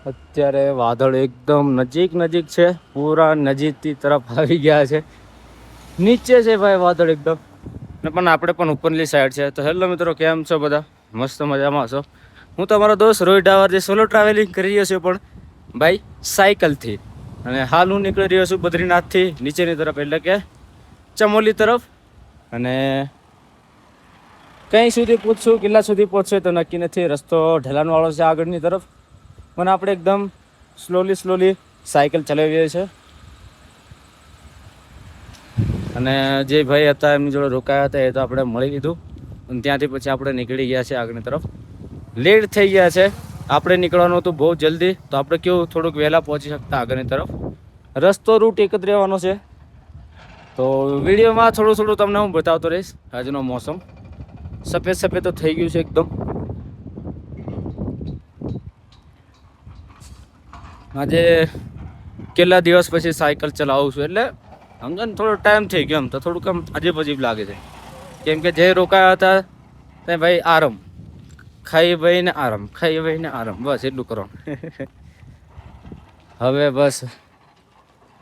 અત્યારે વાદળ એકદમ નજીક છે, પૂરા નજીકથી તરફ આવી ગયા છે. નીચે છે ભાઈ વાદળ એકદમ, ને પણ આપણે પણ ઉપરની સાઈડ છે. તો હેલો મિત્રો, કેમ છો બધા? મસ્ત મજામાં છો? હું તમારો દોસ્ત રોહિત ડાવર, જે સોલો ટ્રાવેલિંગ કરી રહ્યો છું, પણ ભાઈ સાયકલથી. અને હાલ હું નીકળી રહ્યો છું બદ્રીનાથથી નીચેની તરફ, એટલે કે ચમોલી તરફ. અને કઈ સુધી પૂછશું, કિલ્લા સુધી પહોંચશે તો નક્કી નથી. રસ્તો ઢલાણવાળો છે આગળની તરફ, પણ આપણે એકદમ સ્લોલી સાયકલ ચલાવીએ છીએ. અને જે ભાઈ હતા એમની જોડે રોકાયા હતા એ તો આપણે મળી લીધું, અને ત્યાંથી પછી આપણે નીકળી ગયા છે આગળની તરફ. લેટ થઈ ગયા છે, આપણે નીકળવાનું હતું બહુ જલ્દી, તો આપણે કેવું થોડુંક વહેલા પહોંચી શકતા આગળની તરફ. રસ્તો રૂટ એક જ રહેવાનો છે, તો વિડીયોમાં થોડું તમને હું બતાવતો રહીશ. આજનો મોસમ સફેદ તો થઈ ગયું છે એકદમ. આજે કેટલા દિવસ પછી સાયકલ ચલાવું છું, એટલે સમજો ને થોડો ટાઈમ થઈ ગયો. એમ તો થોડુંક આમ અજીબ લાગે છે, કેમ કે જે રોકાયા હતા ત્યાં ભાઈ આરામ, ખાઈ ભાઈને આરામ, બસ એટલું કરો.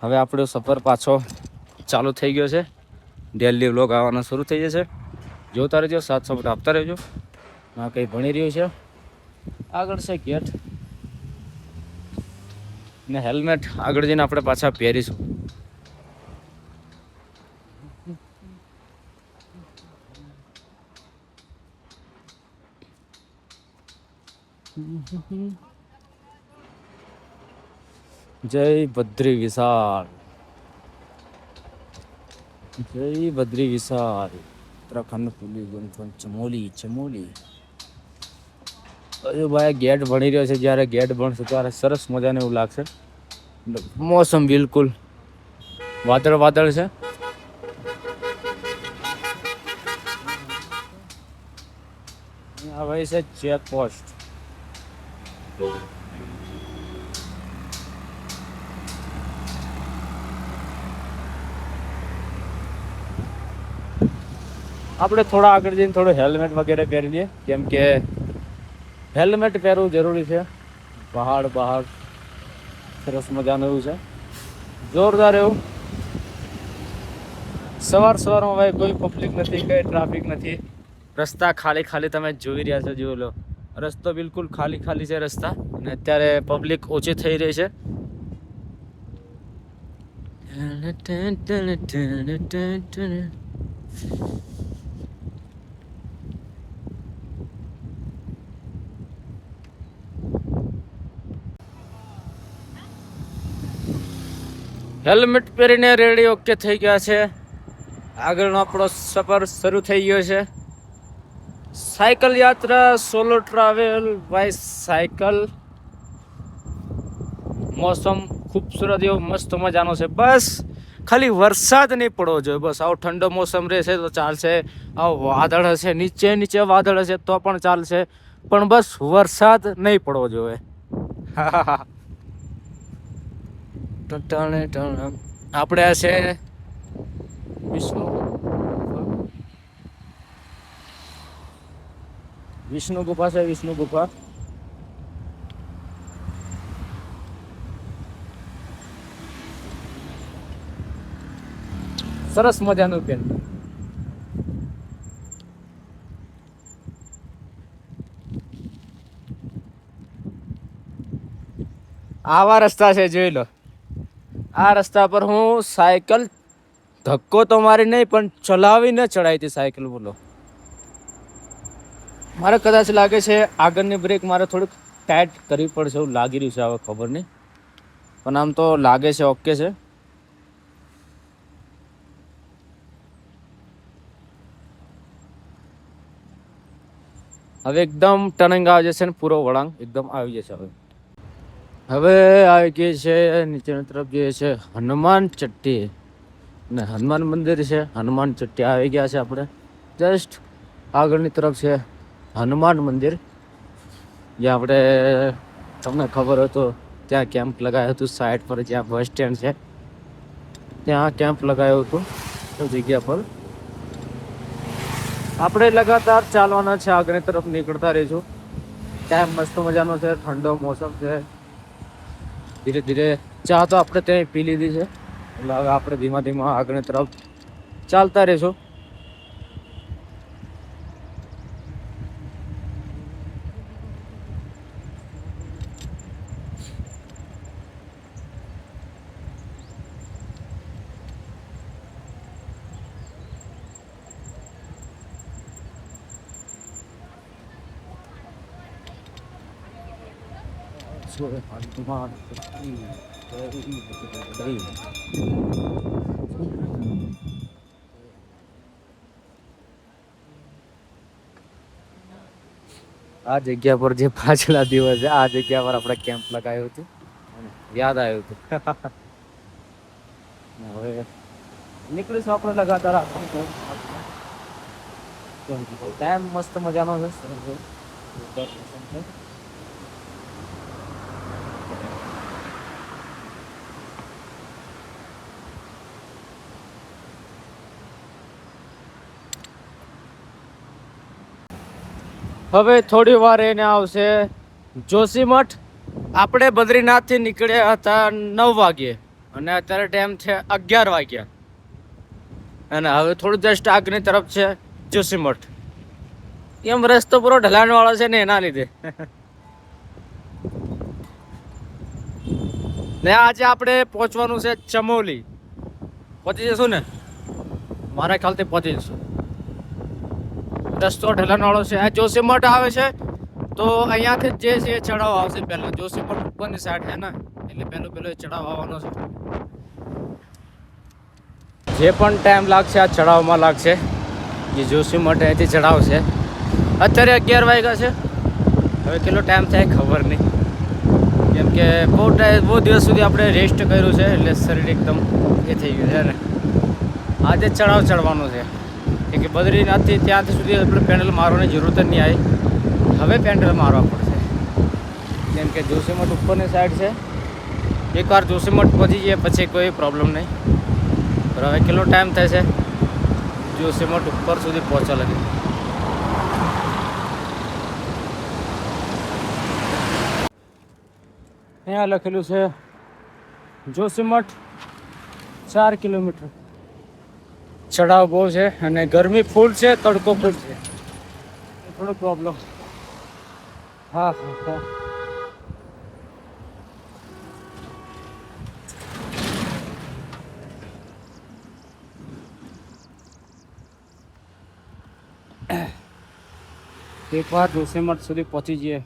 હવે આપણો સફર પાછો ચાલુ થઈ ગયો છે. ડેલી વ્લોગ આવવાના શરૂ થઈ જશે. જોતા રહેજો, સાથ સપોર્ટ આપતા રહેજો. આ કંઈ ભણી રહ્યું છે, આગળ છે ગેટ ને હેલ્મેટ આગળ જઈને આપણે પાછા પહેરીશું. જય બદ્રી વિશાળ, ઉત્તરાખંડ પુલી ચમોલી. હજુ ભાઈ ગેટ ભણી રહ્યો છે. જ્યારે ગેટ ભણશે ત્યારે સરસ મજાને એવું લાગશે. મોસમ બિલકુલ વાદળ છે. આ ભાઈ છે ચેક પોસ્ટ. આપણે થોડા આગળ જઈને થોડું હેલ્મેટ વગેરે પહેરી લઈએ, કેમ કે હેલ્મેટ પહેરવું જરૂરી છે. પહાડ સરસ મજાનું એવું છે, જોરદાર એવું. સવારમાં ભાઈ કોઈ પબ્લિક નથી, કઈ ટ્રાફિક નથી. રસ્તા ખાલી તમે જોઈ રહ્યા છો. જોઈ લો, રસ્તો બિલકુલ ખાલી છે રસ્તા. અને અત્યારે પબ્લિક ઓછી થઈ રહી છે. હેલ્મેટ પહેરીને રેડી ઓકે થઈ ગયા છે. આગળનો આપણો સફર શરૂ થઈ ગયો છે. સાયકલ યાત્રા, સોલો ટ્રાવેલ બાય સાયકલ. મોસમ ખૂબસૂરત એવો મસ્ત મજાનો છે. બસ ખાલી વરસાદ નહીં પડવો જોઈએ, બસ આવો ઠંડો મોસમ રહેશે તો ચાલશે. આવો વાદળ હશે, નીચે વાદળ હશે તો પણ ચાલશે, પણ બસ વરસાદ નહીં પડવો જોઈએ. આપણે આ છે વિષ્ણુ ગુફા છે. વિષ્ણુ ગુફા સરસ મજાનું પેન. આવા રસ્તા છે, જોઈ લો. આ રસ્તા પર હું સાયકલ ધક્કો તો મારી નહીં, પણ ચલાવીને ચડાવી હતી સાયકલ. બોલો, મારે કદાચ લાગે છે આગળની બ્રેક મારે થોડીક ટાઈટ કરવી પડશે એવું લાગી રહ્યું છે. હવે ખબર નહીં, પણ આમ તો લાગે છે ઓકે છે. હવે એકદમ ટર્નિંગ આવી જશે ને પૂરો વળાંક એકદમ આવી જશે. હવે આવી ગઈ છે નીચેની તરફ જે છે હનુમાન ચટ્ટી, ને હનુમાન મંદિર છે. હનુમાન ચટ્ટી આવી ગયા છે. આપણે જસ્ટ આગળની તરફ છે હનુમાન મંદિર, જ્યાં આપણે તમને ખબર હોય તો ત્યાં કેમ્પ લગાવ્યું હતું. સાઈડ પર જ્યાં બસ સ્ટેન્ડ છે ત્યાં કેમ્પ લગાવ્યું હતું. એ જગ્યા પર આપણે લગાતાર ચાલવાના છે, આગળની તરફ નીકળતા રહીશું. ટાઈમ મસ્ત મજાનો છે, ઠંડો મોસમ છે, ધીરે ધીરે ચા તો આપણે ત્યાં પી લીધી છે, એટલે હવે આપણે ધીમા ધીમા આગળની તરફ ચાલતા રહીશું. આ જગ્યા પર જે પાછલા દિવસ છે, આ જગ્યા પર આપણે કેમ્પ લગાવ્યું હતું, યાદ આવ્યું હતું. હવે નીકળીશું આપણે લગાતાર. ટાઈમ મસ્ત મજાનો છે. હવે થોડી વાર એને આવશે જોશીમઠ. આપણે બદ્રીનાથથી નીકળ્યા હતા 9 વાગ્યે અને અત્યારે ટાઈમ છે 11 વાગ્યા, અને હવે થોડું જસ્ટ આગની તરફ છે જોશીમઠ. એમ રસ્તો પૂરો ઢલાણ વાળો છે ને એના લીધે. ને આજે આપણે પહોંચવાનું છે ચમોલી. પહોંચી જશું ને? મારા ખ્યાલથી પહોંચી જશું. રસ્તો ઢલાણ વાળો છે. આ જોશીમઠ આવે છે તો અહીંયાથી જે છે એ ચડાવ આવશે. પહેલા જોશીમઠ ઉપરની સાઈડ છે ને, એટલે પહેલો ચડાવ આવવાનો છે. જે પણ ટાઈમ લાગશે આ ચડાવમાં લાગશે. એ જોશીમઠ અહીંથી ચડાવ છે. અત્યારે 11 વાગ્યા છે. હવે કેટલો ટાઈમ થાય ખબર નહીં, કેમ કે બહુ દિવસ સુધી આપણે રેસ્ટ કર્યું છે, એટલે શરીર એકદમ એ થઈ ગયું છે ને. આજે ચડાવ ચડવાનો છે કે બદ્રીનાથથી ત્યાંથી સુધી આપણે પેન્ડલ મારવાની જરૂરત જ નહીં આવી. હવે પેન્ડલ મારવા પડશે, કેમ કે જોશીમઠ ઉપરની સાઈડ છે. એકવાર જોશીમઠ પહોંચી જઈએ પછી કોઈ પ્રોબ્લેમ નહીં. પણ હવે કેટલો ટાઈમ થાય છે જોશીમઠ ઉપર સુધી પહોંચવા લાગે. અહીંયા લખેલું છે જોશીમઠ 4 કિલોમીટર. ચડાવ બહુ છે અને ગરમી ફૂલ છે, તડકો ફૂલ છે, થોડો પ્રોબ્લેમ. હા હા હા. એકવાર જોશીમઠ સુધી પહોંચી જઈએ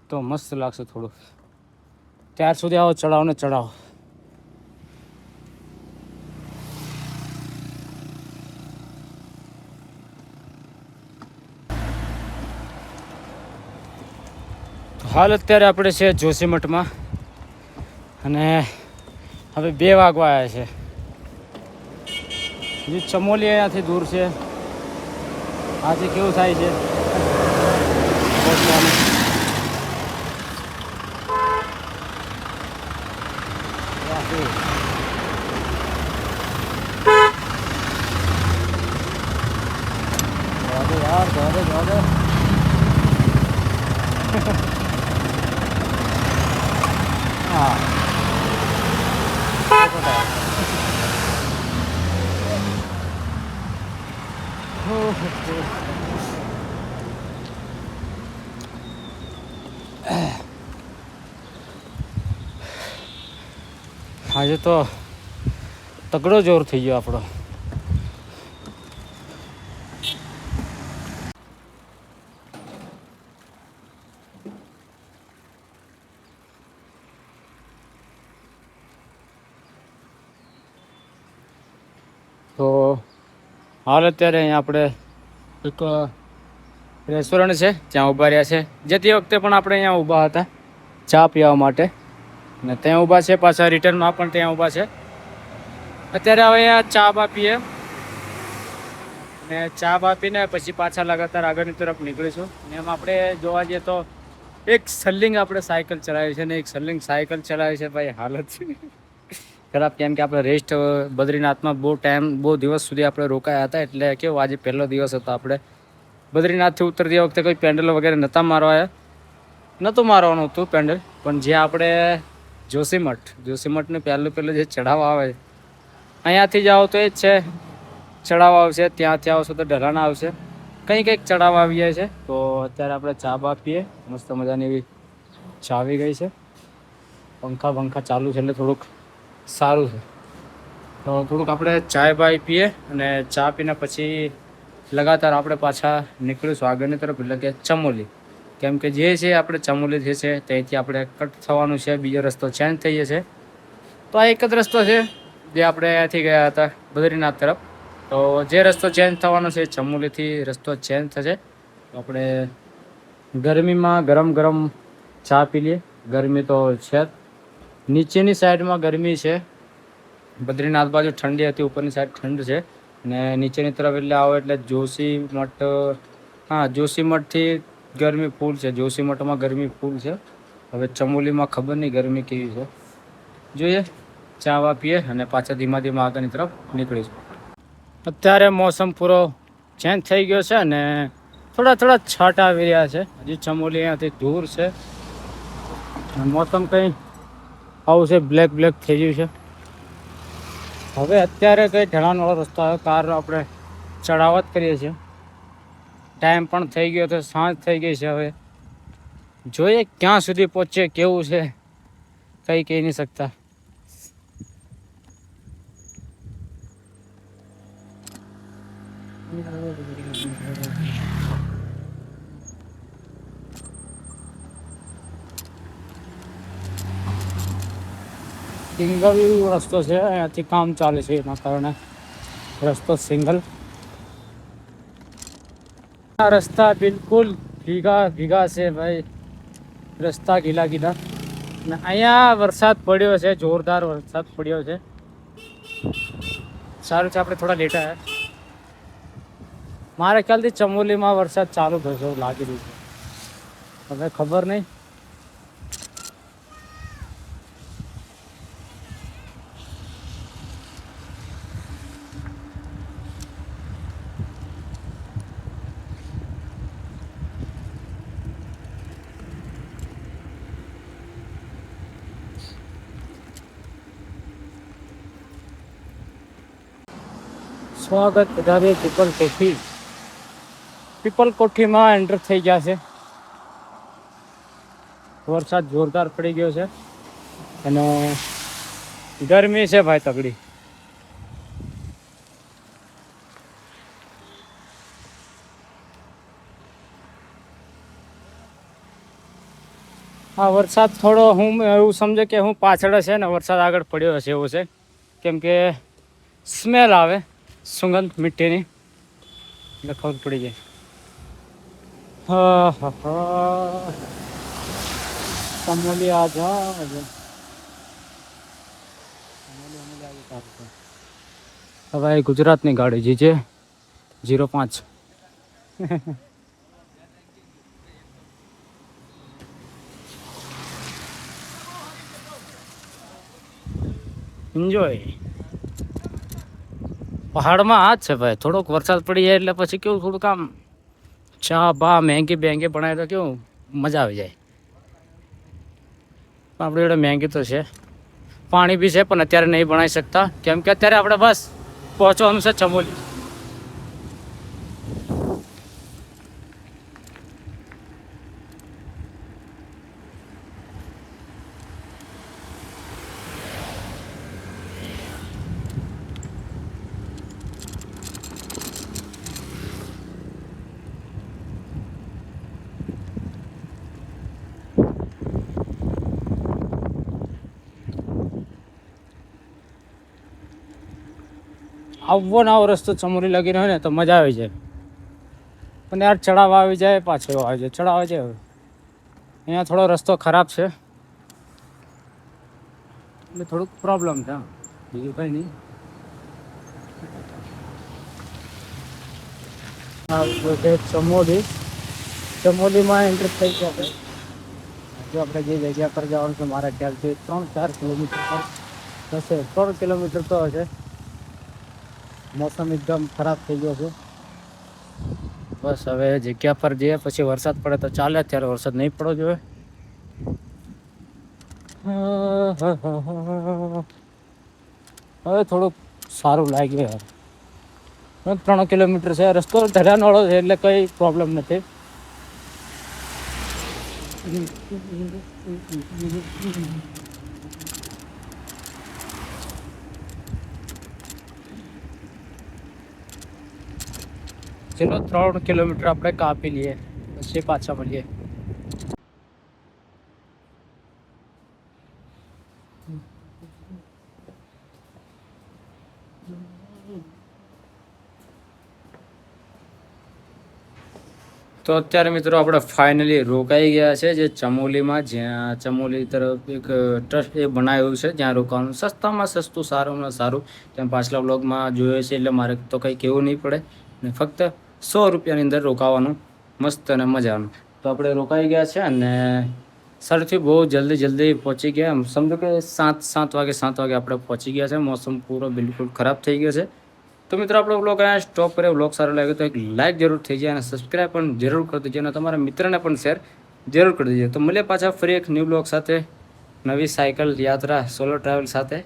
તો મસ્ત લાગશે થોડું. ત્યાર સુધી આવો ચડાવ ને ચડાવ. હાલ અત્યારે આપણે છે જોશીમઠમાં, અને હવે 2 વાગવા આવ્યા છે. જે ચમોલી અહીંયાથી દૂર છે. આજે કેવું થાય છે પહોંચવાનું. યાર જાદે હા. આજે તો તગડો જોર થઈ ગયો આપણો. તો હાલ અત્યારે અહીંયા આપણે એક રેસ્ટોરન્ટ છે ત્યાં ઊભા રહ્યા છે. જતી વખતે પણ આપણે અહીંયા ઊભા હતા ચા પીવા માટે, ને ત્યાં ઊભા છે પાછા. રિટર્નમાં પણ ત્યાં ઊભા છે. અત્યારે હવે અહીંયા ચા બા પીએ, ને ચા બા પીને પછી પાછા લગાતાર આગળની તરફ નીકળીશું. ને એમ આપણે જોવા જઈએ તો એક સલિંગ આપણે સાયકલ ચલાવી છે, ને એક સલિંગ સાયકલ ચલાવી છે ભાઈ. હાલત ખરાબ, કેમ કે આપણે રેસ્ટ બદ્રીનાથમાં બહુ દિવસ સુધી આપણે રોકાયા હતા. એટલે કેવું આજે પહેલો દિવસ હતો. આપણે બદ્રીનાથથી ઉતરતી વખતે કોઈ પેન્ડલ વગેરે નહોતું મારવાનું હતું પેન્ડલ, પણ જે આપણે જોશીમઠને પહેલું જે ચઢાવ આવે અહીંયાથી જાઓ તો એ જ છે, ચઢાવ આવશે, ત્યાંથી આવશો તો ઢલાણ આવશે, કંઈક ચઢાવ આવી જાય છે. તો અત્યારે આપણે ચા બા પીએ, મસ્ત મજાની એવી ચા આવી ગઈ છે, પંખા ચાલુ છે એટલે થોડુંક સારું છે. તો થોડુંક આપણે ચાય બાય પીએ અને ચા પીને પછી લગાતાર આપણે પાછા નીકળીશું આગળની તરફ, એટલે કે ચમોલી. કેમ કે જે છે આપણે ચમોલી જે છે ત્યાંથી આપણે કટ થવાનું છે, બીજો રસ્તો ચેન્જ થઈ જશે. તો આ એક જ રસ્તો છે જે આપણે અહીંયાથી ગયા હતા બદ્રીનાથ તરફ. તો જે રસ્તો ચેન્જ થવાનો છે ચમોલીથી રસ્તો ચેન્જ થશે. તો આપણે ગરમીમાં ગરમ ગરમ ચા પી લઈએ. ગરમી તો છે જ, નીચેની સાઈડમાં ગરમી છે, બદ્રીનાથ બાજુ ઠંડી હતી, ઉપરની સાઈડ ઠંડ છે. ને નીચેની તરફ એટલે આવો એટલે જોશીમઠ, હા જોશીમઠથી ગરમી ફૂલ છે, જોશીમઠમાં ગરમી ફૂલ છે. હવે ચમોલીમાં ખબર નહીં ગરમી કેવી છે, જોઈએ. ચા વા પીએ અને પાછા ધીમા આગળની તરફ નીકળીશું. અત્યારે મોસમ પૂરો ચેન્જ થઈ ગયો છે અને થોડા છાંટા આવી રહ્યા છે. હજી ચમોલી અહીંયાથી દૂર છે, મોસમ કંઈ આવું છે, બ્લેક થઈ ગયું છે. હવે અત્યારે કંઈ ઢળાણવાળો રસ્તો આવ્યો, કાર આપણે ચડાવત કરીએ છીએ. ટાઈમ પણ થઈ ગયો તો સાંજ થઈ ગઈ છે. હવે જોઈએ ક્યાં સુધી પહોંચીએ, કેવું છે કંઈ કહી નહીં શકતા. સિંગલ રસ્તો છે, અહીંયાથી કામ ચાલે છે એના કારણે રસ્તો સિંગલ. આ રસ્તા બિલકુલ ભીગા છે ભાઈ, રસ્તા ગીલા. ને અહીંયા વરસાદ પડ્યો છે, જોરદાર વરસાદ પડ્યો છે. સારું છે આપણે થોડા લેટ આવ્યા. મારા ખ્યાલથી ચમોલીમાં વરસાદ ચાલુ થશે એવું લાગી રહ્યું છે, હવે ખબર નહીં. સ્વાગત વધારે પીપલ કોઠીમાં એન્ટર થઈ ગયા છે. વરસાદ જોરદાર પડી ગયો છે અને ગરમી છે ભાઈ તગડી. હા વરસાદ થોડો હું એવું સમજે કે હું પાછળ છે ને વરસાદ આગળ પડ્યો હશે એવું છે, કેમ કે સ્મેલ આવે સુગંધ મીઠીની, એટલે ખબર પડી જાય. ચમોલી હવે ગુજરાતની ગાડી જે 05. એન્જોય. પહાડમાં આ જ છે ભાઈ, થોડોક વરસાદ પડી જાય એટલે પછી કેવું થોડુંક આમ ચા બા મહેંગી બનાવે તો કેવું મજા આવી જાય. આપણે જોડે મહેંગી તો છે, પાણી બી છે, પણ અત્યારે નહીં બનાવી શકતા કેમ કે અત્યારે આપણે બસ પહોંચવાનું છે ચમોલી. આવો ને આવો રસ્તો ચમોલી લગીને હોય ને તો મજા આવી જાય, પણ યાર ચડાવ આવી જાય, પાછળ આવી જાય, ચડાવ આવી જાય. અહીંયા થોડો રસ્તો ખરાબ છે એટલે થોડુંક પ્રોબ્લેમ છે, બીજું કંઈ નહીં. ચમોલીમાં એન્ટર થઈ ગયા. જો આપણે જે જગ્યા પર જવાનું છે મારા ખ્યાલથી 3-4 કિલોમીટર થશે, 3 કિલોમીટર તો હશે. મોસમ એકદમ ખરાબ થઈ ગયો છે. બસ હવે જગ્યા પર જઈએ, પછી વરસાદ પડે તો ચાલે, અત્યારે વરસાદ નહીં પડવો જોઈએ. હવે થોડુંક સારું લાગ્યું યાર. 3 કિલોમીટર છે રસ્તો, ઢરાણવાળો છે એટલે કંઈ પ્રોબ્લેમ નથી. ચલો 3 કિલોમીટર આપણે કાપી લઈએ, પછી પાછા મળીએ. તો અત્યારે મિત્રો આપણે ફાઇનલી રોકાઈ ગયા છે જે ચમોલીમાં, જ્યાં ચમોલી તરફ એક ટ્રસ્ટ એ બનાવ્યું છે જ્યાં રોકાવાનું સસ્તામાં સસ્તું, સારુંમાં સારું. ત્યાં પાછલા વ્લોગમાં જોયો છે એટલે મારે તો કંઈ કહેવું નહીં પડે. ને ફક્ત 100 રૂપિયાની અંદર રોકાવાનું, મસ્ત અને મજાનું. તો આપણે રોકાઈ ગયા છે અને સરથી બહુ જલ્દી પહોંચી ગયા. એમ સમજો કે 7 વાગે આપણે પહોંચી ગયા છે. મોસમ પૂરો બિલકુલ ખરાબ થઈ ગયો છે. તો મિત્રો આપણો વ્લોગ અહીંયા સ્ટોપ કરે. વ્લોગ સારો લાગે તો એક લાઇક જરૂર થઈ જાય અને સબસ્ક્રાઈબ પણ જરૂર કરી દેજો અને તમારા મિત્રને પણ શેર જરૂર કરી દેજો. તો મળીએ પાછા ફરી એક ન્યૂ વ્લોગ સાથે, નવી સાયકલ યાત્રા સોલો ટ્રાવેલ સાથે.